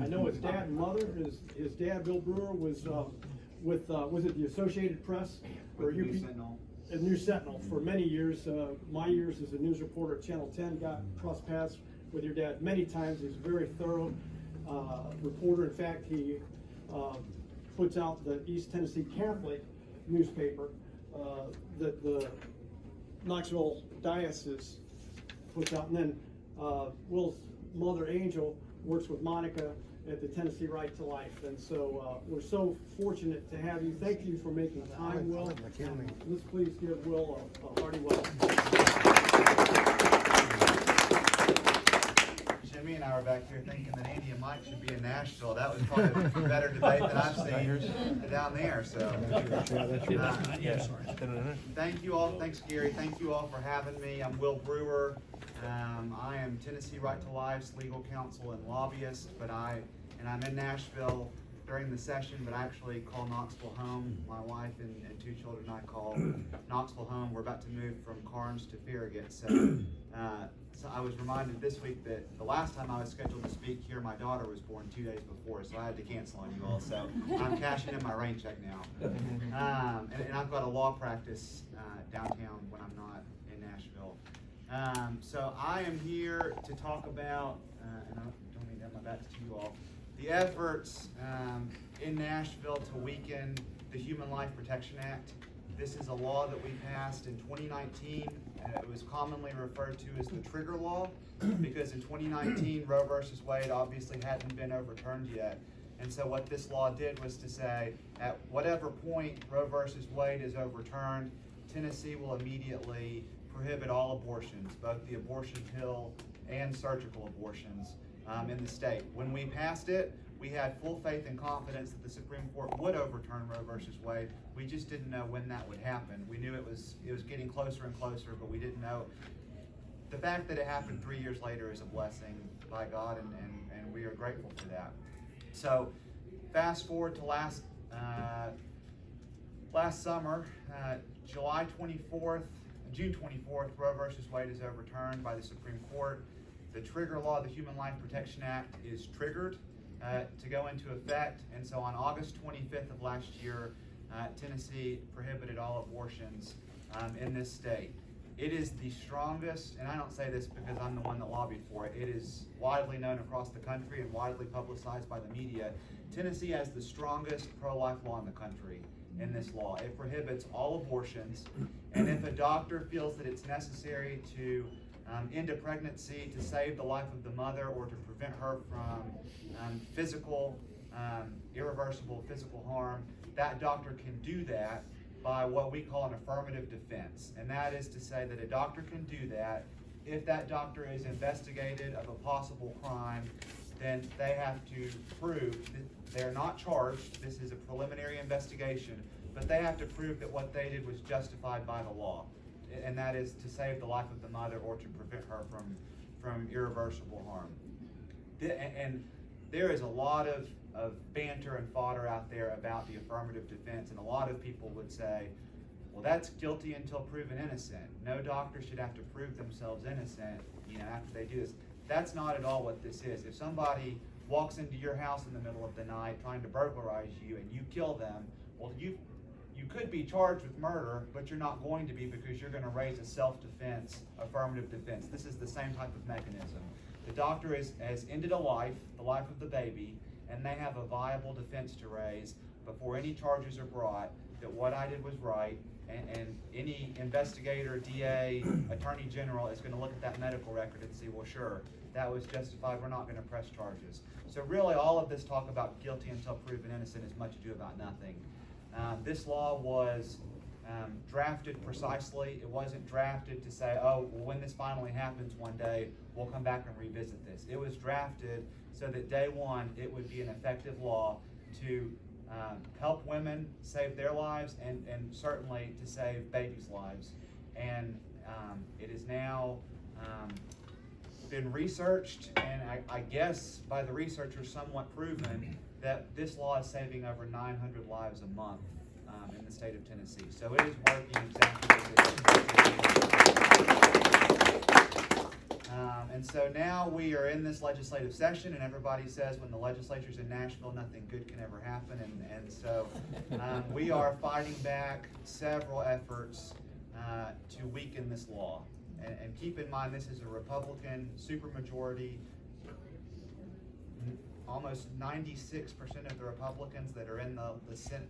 I know his dad and mother. His dad, Bill Brewer, was was it the Associated Press or News Sentinel. News Sentinel for many years. My years as a news reporter at Channel 10, got cross paths with your dad many times. He's a very thorough reporter. In fact, he puts out the East Tennessee Catholic newspaper that the Knoxville Diocese puts out. And then Will's mother, Angel, works with Monica at the Tennessee Right to Life. And so we're so fortunate to have you. Thank you for making time, Will. Let's please give Will a hearty welcome. Jimmy and I were back here thinking that Andy and Mike should be in Nashville. That was probably a better debate than I've seen down there. So, thank you all. Thanks, Gary. Thank you all for having me. I'm Will Brewer. I am Tennessee Right to Life's legal counsel and lobbyist, and I'm in Nashville during the session, but I actually call Knoxville home. My wife and two children and I call Knoxville home. We're about to move from Carnes to Farragut. So I was reminded this week that the last time I was scheduled to speak here, my daughter was born 2 days before, so I had to cancel on you all. So I'm cashing in my rain check now. And I've got a law practice downtown when I'm not in Nashville. So I am here to talk about, and I don't mean to have my back to you all, the efforts in Nashville to weaken the Human Life Protection Act. This is a law that we passed in 2019. It was commonly referred to as the trigger law because in 2019 Roe versus Wade obviously hadn't been overturned yet. And so what this law did was to say at whatever point Roe versus Wade is overturned, Tennessee will immediately prohibit all abortions, both the abortion pill and surgical abortions in the state. When we passed it, we had full faith and confidence that the Supreme Court would overturn Roe versus Wade. We just didn't know when that would happen. We knew it was getting closer and closer, but we didn't know. The fact that it happened 3 years later is a blessing by God, and we are grateful for that. So fast forward to last summer, June 24th, Roe versus Wade is overturned by the Supreme Court. The trigger law, the Human Life Protection Act, is triggered to go into effect. And so on August 25th of last year, Tennessee prohibited all abortions in this state. It is the strongest, and I don't say this because I'm the one that lobbied for it, it is widely known across the country and widely publicized by the media. Tennessee has the strongest pro-life law in the country in this law. It prohibits all abortions, and if a doctor feels that it's necessary to end a pregnancy to save the life of the mother or to prevent her from irreversible physical harm, that doctor can do that by what we call an affirmative defense. And that is to say that a doctor can do that if that doctor is investigated of a possible crime, then they have to prove that they're not charged. This is a preliminary investigation, but they have to prove that what they did was justified by the law. And that is to save the life of the mother or to prevent her from irreversible harm. And there is a lot of banter and fodder out there about the affirmative defense, and a lot of people would say, well, that's guilty until proven innocent. No doctor should have to prove themselves innocent, after they do this. That's not at all what this is. If somebody walks into your house in the middle of the night trying to burglarize you and you kill them, well, you could be charged with murder, but you're not going to be because you're going to raise a self-defense, affirmative defense. This is the same type of mechanism. The doctor has ended a life, the life of the baby, and they have a viable defense to raise before any charges are brought that what I did was right, and any investigator, DA, Attorney General is going to look at that medical record and see, well, sure, that was justified, we're not going to press charges. So really all of this talk about guilty until proven innocent is much ado about nothing. This law was drafted precisely. It wasn't drafted to say, oh, well, when this finally happens one day, we'll come back and revisit this. It was drafted so that day one, it would be an effective law to help women save their lives and certainly to save babies' lives. And it is now been researched, and I guess by the researchers somewhat proven that this law is saving over 900 lives a month in the state of Tennessee. So it is working exactly as it is. And so now we are in this legislative session, and everybody says when the legislature's in Nashville, nothing good can ever happen. And so we are fighting back several efforts to weaken this law. And keep in mind, this is a Republican supermajority. Almost 96% of the Republicans that are in the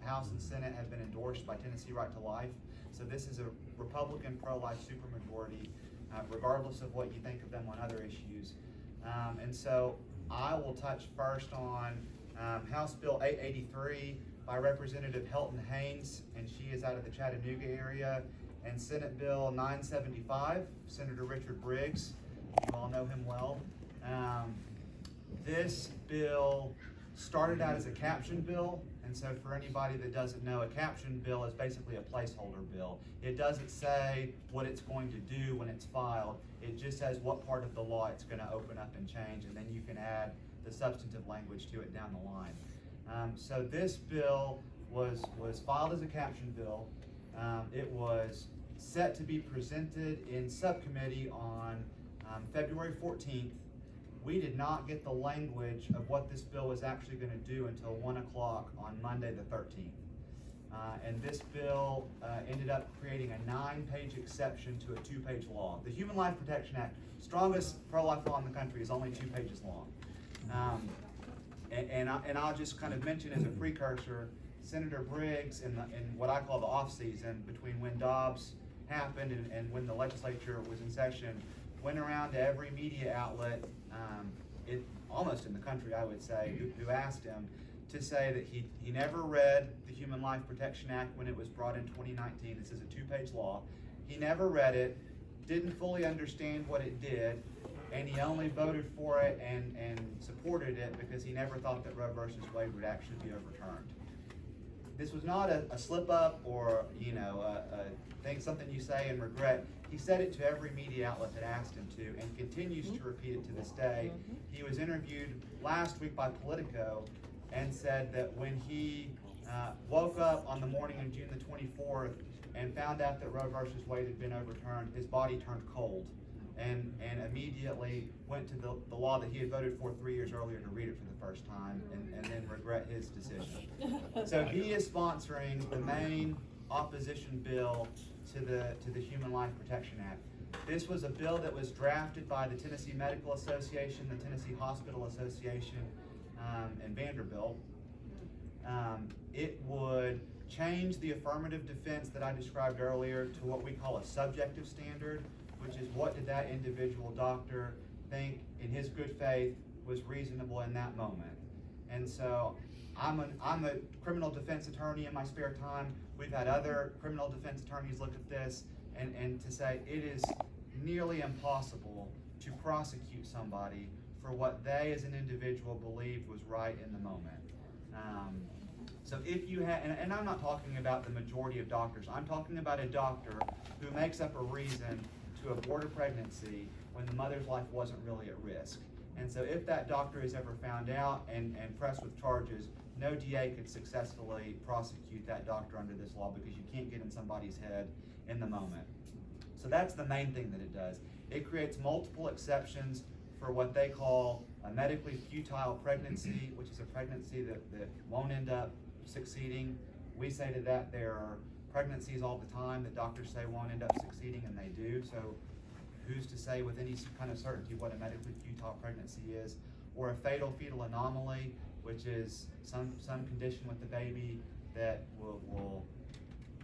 House and Senate have been endorsed by Tennessee Right to Life. So this is a Republican pro-life supermajority, regardless of what you think of them on other issues. And so I will touch first on House Bill 883 by Representative Helton Haynes, and she is out of the Chattanooga area, and Senate Bill 975, Senator Richard Briggs. You all know him well. This bill started out as a caption bill, and so for anybody that doesn't know, a caption bill is basically a placeholder bill. It doesn't say what it's going to do when it's filed. It just says what part of the law it's going to open up and change, and then you can add the substantive language to it down the line. So this bill was filed as a caption bill. It was set to be presented in subcommittee on February 14th. We did not get the language of what this bill was actually going to do until 1 o'clock on Monday the 13th. And this bill ended up creating a 9-page exception to a 2-page law. The Human Life Protection Act, strongest pro-life law in the country, is only 2 pages long. And I'll just kind of mention as a precursor, Senator Briggs in what I call the off-season, between when Dobbs happened and when the legislature was in session, went around to every media outlet, almost in the country, I would say, who asked him to say that he never read the Human Life Protection Act when it was brought in 2019. This is a 2-page law. He never read it, didn't fully understand what it did, and he only voted for it and supported it because he never thought that Roe versus Wade would actually be overturned. This was not a slip-up or something you say and regret. He said it to every media outlet that asked him to, and continues to repeat it to this day. He was interviewed last week by Politico and said that when he woke up on the morning of June the 24th and found out that Roe versus Wade had been overturned, his body turned cold, and immediately went to the law that he had voted for 3 years earlier to read it for the first time, and then regret his decision. So he is sponsoring the main opposition bill to the Human Life Protection Act. This was a bill that was drafted by the Tennessee Medical Association, the Tennessee Hospital Association, and Vanderbilt. It would change the affirmative defense that I described earlier to what we call a subjective standard, which is what did that individual doctor think in his good faith was reasonable in that moment. And so I'm a criminal defense attorney in my spare time. We've had other criminal defense attorneys look at this and to say it is nearly impossible to prosecute somebody for what they as an individual believed was right in the moment. So if you have, and I'm not talking about the majority of doctors, I'm talking about a doctor who makes up a reason to abort a pregnancy when the mother's life wasn't really at risk. And so if that doctor is ever found out and pressed with charges, no DA could successfully prosecute that doctor under this law because you can't get in somebody's head in the moment. So that's the main thing that it does. It creates multiple exceptions for what they call a medically futile pregnancy, which is a pregnancy that won't end up succeeding. We say to that there are pregnancies all the time that doctors say won't end up succeeding, and they do. So who's to say with any kind of certainty what a medically futile pregnancy is? Or a fatal fetal anomaly, which is some condition with the baby that will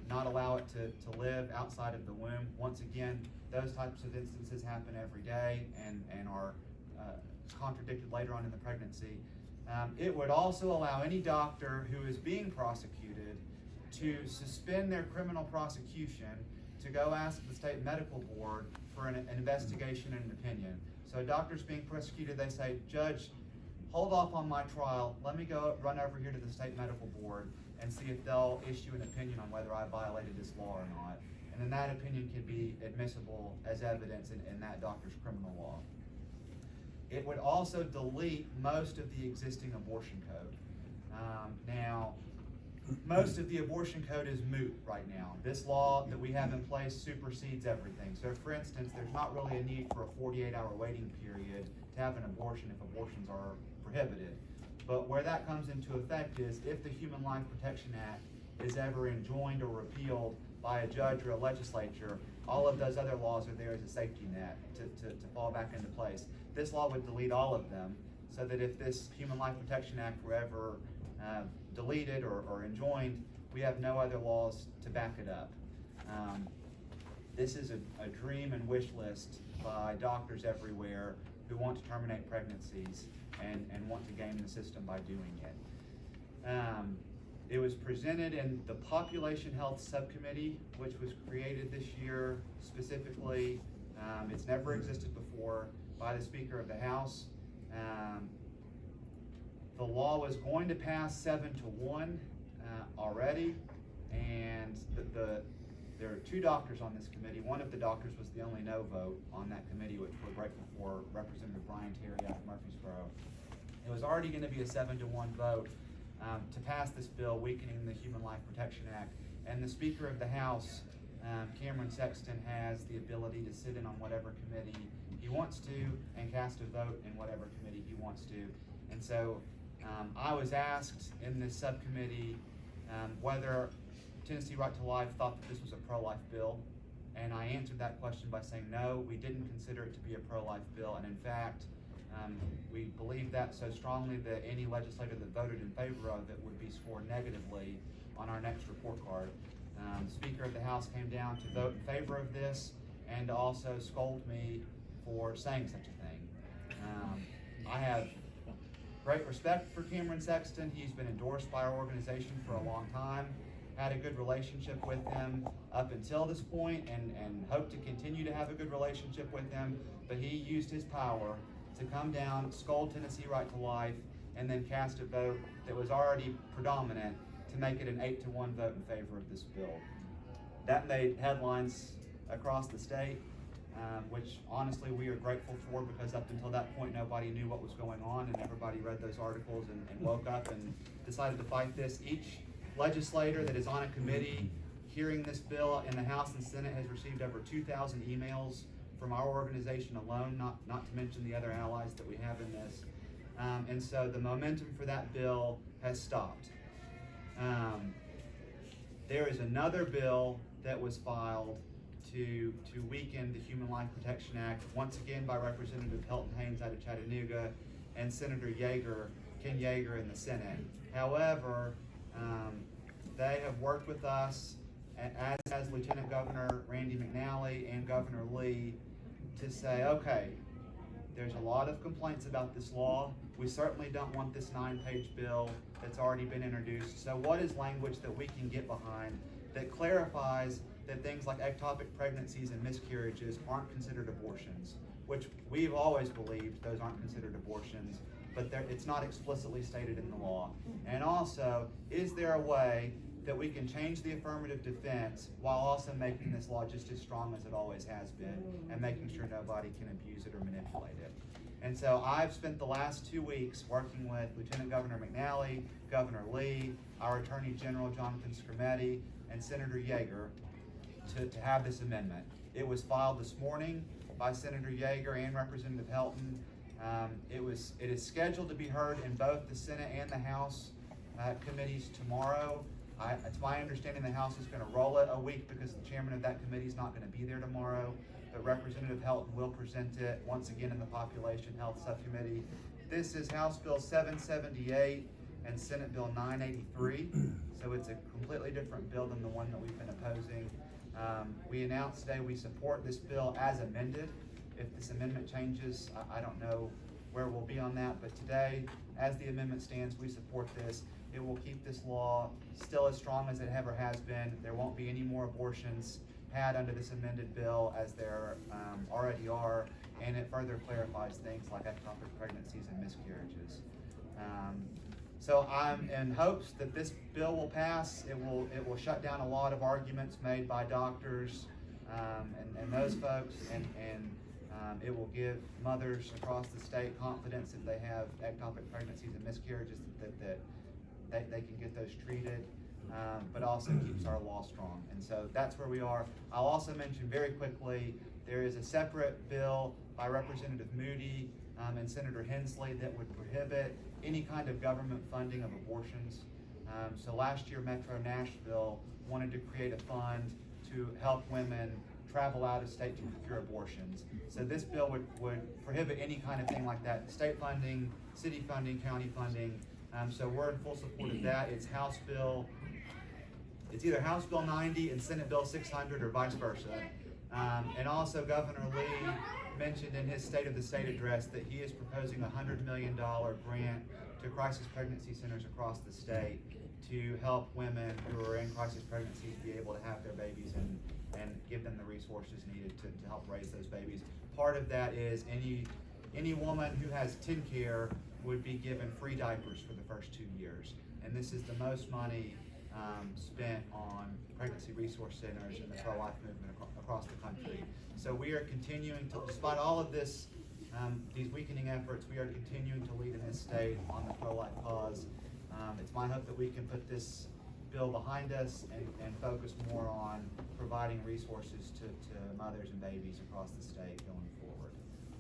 not allow it to live outside of the womb. Once again, those types of instances happen every day and are contradicted later on in the pregnancy. It would also allow any doctor who is being prosecuted to suspend their criminal prosecution to go ask the state medical board for an investigation and an opinion. So doctors being prosecuted, they say, Judge, hold off on my trial. Let me go run over here to the state medical board and see if they'll issue an opinion on whether I violated this law or not. And then that opinion can be admissible as evidence in that doctor's criminal law. It would also delete most of the existing abortion code. Now, most of the abortion code is moot right now. This law that we have in place supersedes everything. So for instance, there's not really a need for a 48-hour waiting period to have an abortion if abortions are prohibited. But where that comes into effect is if the Human Life Protection Act is ever enjoined or repealed by a judge or a legislature, all of those other laws are there as a safety net to fall back into place. This law would delete all of them, so that if this Human Life Protection Act were ever deleted or enjoined, we have no other laws to back it up. This is a dream and wish list by doctors everywhere who want to terminate pregnancies and want to game the system by doing it. It was presented in the Population Health Subcommittee, which was created this year specifically. It's never existed before, by the Speaker of the House. The law was going to pass 7-1 already, and there are two doctors on this committee. One of the doctors was the only no vote on that committee, which we're grateful for, Representative Brian Terry out of Murfreesboro. It was already going to be a 7-1 vote to pass this bill weakening the Human Life Protection Act, and the Speaker of the House, Cameron Sexton, has the ability to sit in on whatever committee he wants to and cast a vote in whatever committee he wants to. And so I was asked in this subcommittee whether Tennessee Right to Life thought that this was a pro-life bill, and I answered that question by saying no, we didn't consider it to be a pro-life bill, and in fact, we believe that so strongly that any legislator that voted in favor of it would be scored negatively on our next report card. The Speaker of the House came down to vote in favor of this and to also scold me for saying such a thing. I have great respect for Cameron Sexton. He's been endorsed by our organization for a long time, had a good relationship with him up until this point, and hope to continue to have a good relationship with him, but he used his power to come down, scold Tennessee Right to Life, and then cast a vote that was already predominant to make it an 8-1 vote in favor of this bill. That made headlines across the state, which honestly we are grateful for, because up until that point nobody knew what was going on, and everybody read those articles and woke up and decided to fight this. Each legislator that is on a committee hearing this bill in the House and Senate has received over 2,000 emails from our organization alone, not to mention the other allies that we have in this. And so the momentum for that bill has stopped. There is another bill that was filed to weaken the Human Life Protection Act, once again by Representative Hilton Haynes out of Chattanooga and Senator Ken Yeager in the Senate. However, they have worked with us, as has Lieutenant Governor Randy McNally and Governor Lee, to say, okay, there's a lot of complaints about this law. We certainly don't want this 9-page bill that's already been introduced. So what is language that we can get behind that clarifies that things like ectopic pregnancies and miscarriages aren't considered abortions, which we've always believed those aren't considered abortions, but it's not explicitly stated in the law. And also, is there a way that we can change the affirmative defense while also making this law just as strong as it always has been, and making sure nobody can abuse it or manipulate it? And so I've spent the last 2 weeks working with Lieutenant Governor McNally, Governor Lee, our Attorney General Jonathan Scrimetti, and Senator Yeager to have this amendment. It was filed this morning by Senator Yeager and Representative Helton. It is scheduled to be heard in both the Senate and the House committees tomorrow. It's my understanding the House is going to roll it a week because the chairman of that committee is not going to be there tomorrow, but Representative Helton will present it once again in the Population Health Subcommittee. This is House Bill 778 and Senate Bill 983, so it's a completely different bill than the one that we've been opposing. We announced today we support this bill as amended. If this amendment changes, I don't know where we'll be on that, but today, as the amendment stands, we support this. It will keep this law still as strong as it ever has been. There won't be any more abortions had under this amended bill, as there already are, and it further clarifies things like ectopic pregnancies and miscarriages. So I'm in hopes that this bill will pass. It will shut down a lot of arguments made by doctors and those folks, and it will give mothers across the state confidence if they have ectopic pregnancies and miscarriages that they can get those treated. but also keeps our law strong. And so that's where we are. I'll also mention very quickly, there is a separate bill by Representative Moody and Senator Hensley that would prohibit any kind of government funding of abortions. So last year, Metro Nashville wanted to create a fund to help women travel out of state to procure abortions. So this bill would prohibit any kind of thing like that, state funding, city funding, county funding. So we're in full support of that. It's either House Bill 90 and Senate Bill 600 or vice versa. And also Governor Lee mentioned in his State of the State address that he is proposing a $100 million grant to crisis pregnancy centers across the state to help women who are in crisis pregnancies be able to have their babies and give them the resources needed to help raise those babies. Part of that is any woman who has TennCare would be given free diapers for the first 2 years. And this is the most money spent on pregnancy resource centers and the pro-life movement across the country. So we are continuing to, despite all of this, these weakening efforts, we are continuing to lead in this state on the pro-life cause. It's my hope that we can put this bill behind us and focus more on providing resources to mothers and babies across the state going forward.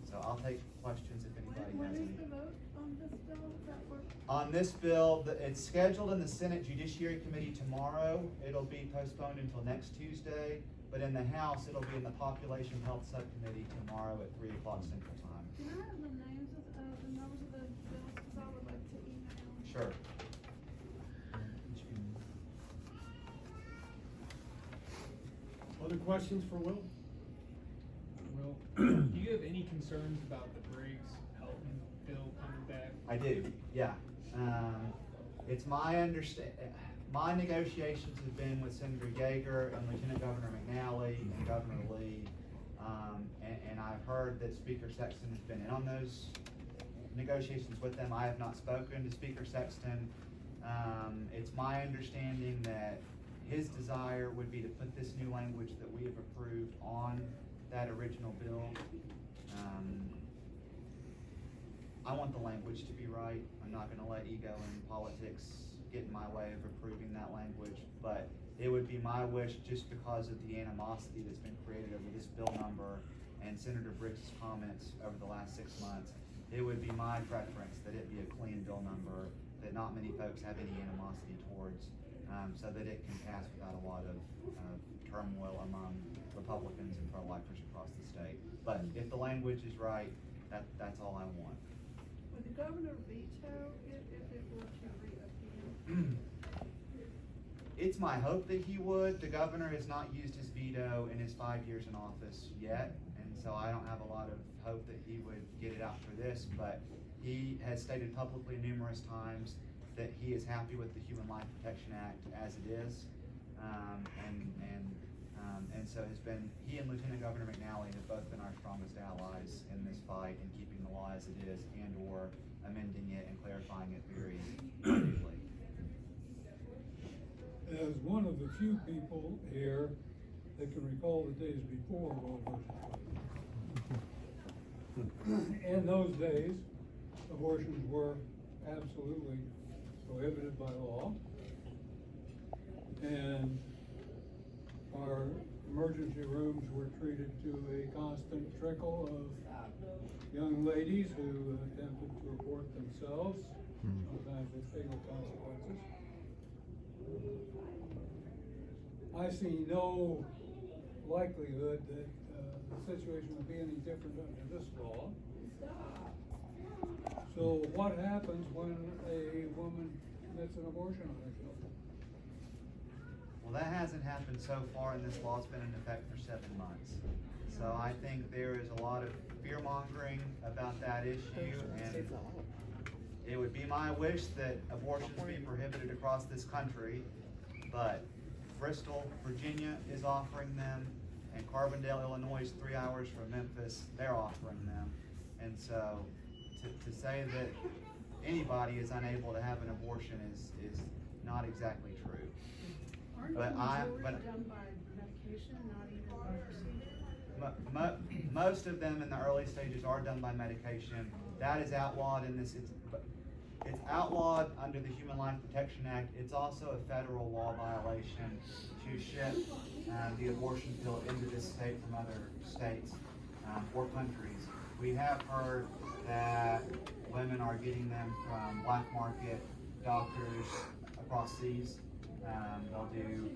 So I'll take questions if anybody When has is any. the vote on this bill? Is that for? On this bill, it's scheduled in the Senate Judiciary Committee tomorrow. It'll be postponed until next Tuesday, but in the House, it'll be in the Population Health Subcommittee tomorrow at 3 o'clock Central Time. Can I have the names of, the numbers of the bills, because I would like to email? Sure. Other questions for Will? Well, do you have any concerns about the Briggs Helton bill coming back? I do, yeah. It's my my negotiations have been with Senator Yeager and Lieutenant Governor McNally and Governor Lee. And I've heard that Speaker Sexton has been in on those negotiations with them. I have not spoken to Speaker Sexton. It's my understanding that his desire would be to put this new language that we have approved on that original bill. I want the language to be right. I'm not gonna let ego and politics get in my way of approving that language, but it would be my wish, just because of the animosity that's been created over this bill number and Senator Briggs' comments over the last 6 months, it would be my preference that it be a clean bill number that not many folks have any animosity towards, so that it can pass without a lot of turmoil among Republicans and pro-lifers across the state. But if the language is right, that's all I want. Would the governor veto it if it were to reappeal? It's my hope that he would. The governor has not used his veto in his 5 years in office yet, and so I don't have a lot of hope that he would get it out for this, but he has stated publicly numerous times that he is happy with the Human Life Protection Act as it is, and so he and Lieutenant Governor McNally have both been our strongest allies in this fight in keeping the law as it is and or amending it and clarifying it very clearly. As one of the few people here that can recall the days before Roe versus Wade. In those days, abortions were absolutely prohibited by law. And our emergency rooms were treated to a constant trickle of young ladies who attempted to abort themselves, sometimes with fatal consequences. I see no likelihood that the situation will be any different under this law. So what happens when a woman commits an abortion on herself? Well, that hasn't happened so far, and this law's been in effect for 7 months. So I think there is a lot of fear-mongering about that issue, and it would be my wish that abortions be prohibited across this country, but Bristol, Virginia is offering them, and Carbondale, Illinois is 3 hours from Memphis, they're offering them. And so to say that anybody is unable to have an abortion is not exactly true. Aren't the majority done by medication, not even by procedure? Most of them in the early stages are done by medication. That is outlawed in this. it's outlawed under the Human Life Protection Act. It's also a federal law violation to ship the abortion pill into this state from other states or countries. We have heard that women are getting them from black market doctors across seas. They'll do,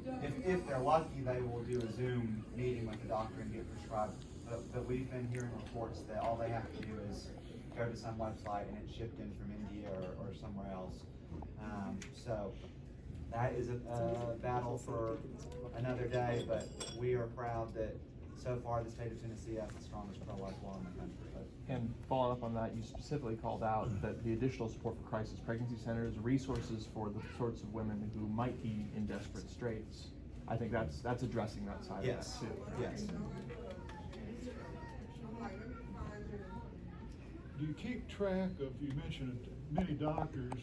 if they're lucky, they will do a Zoom meeting with the doctor and get prescribed. But we've been hearing reports that all they have to do is go to some website and it's shipped in from India or somewhere else. So that is a battle for another day, but we are proud that so far the state of Tennessee has the strongest pro-life law in the country. And following up on that, you specifically called out that the additional support for crisis pregnancy centers, resources for the sorts of women who might be in desperate straits. I think that's addressing that side Yes. of that too. Yes. Do you keep track of, you mentioned many doctors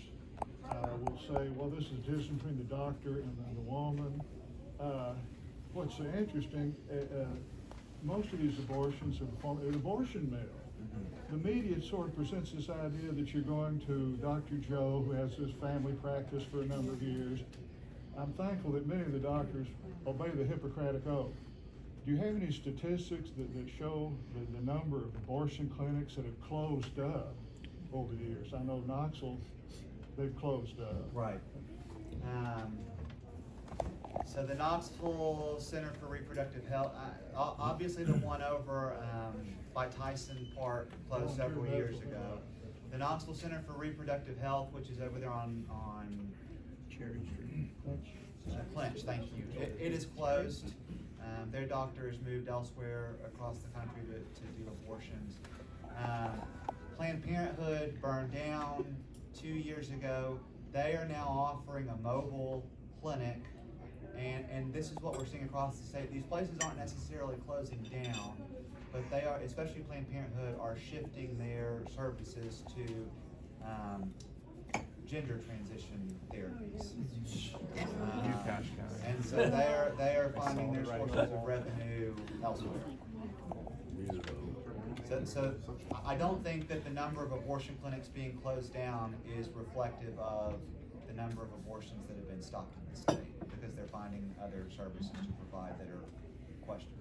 will say, well, this is different between the doctor and the woman. What's interesting, most of these abortions are performed at an abortion mill. The media sort of presents this idea that you're going to Dr. Joe, who has this family practice for a number of years. I'm thankful that many of the doctors obey the Hippocratic Oath. Do you have any statistics that show the number of abortion clinics that have closed up over the years? I know Knoxville, they've closed up. Right. So the Knoxville Center for Reproductive Health, obviously the one over by Tyson Park closed several years ago. The Knoxville Center for Reproductive Health, which is over there on Cherry Street. Clinch, thank you. It is closed. Their doctors moved elsewhere across the country to do abortions. Planned Parenthood burned down 2 years ago. They are now offering a mobile clinic, and this is what we're seeing across the state. These places aren't necessarily closing down, but they are, especially Planned Parenthood, are shifting their services to gender transition therapies. Cash cow. And so they are finding their sources of revenue elsewhere. So I don't think that the number of abortion clinics being closed down is reflective of the number of abortions that have been stopped in the state, because they're finding other services to provide that are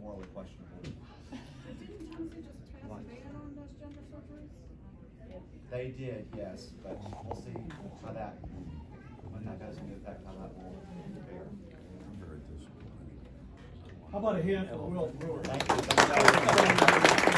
morally questionable. Didn't Tennessee just pass a ban on those gender surgeries? They did, yes, but we'll see how that, when that goes into effect, how that will fare. How about a hand for Will Brewer? Thank you.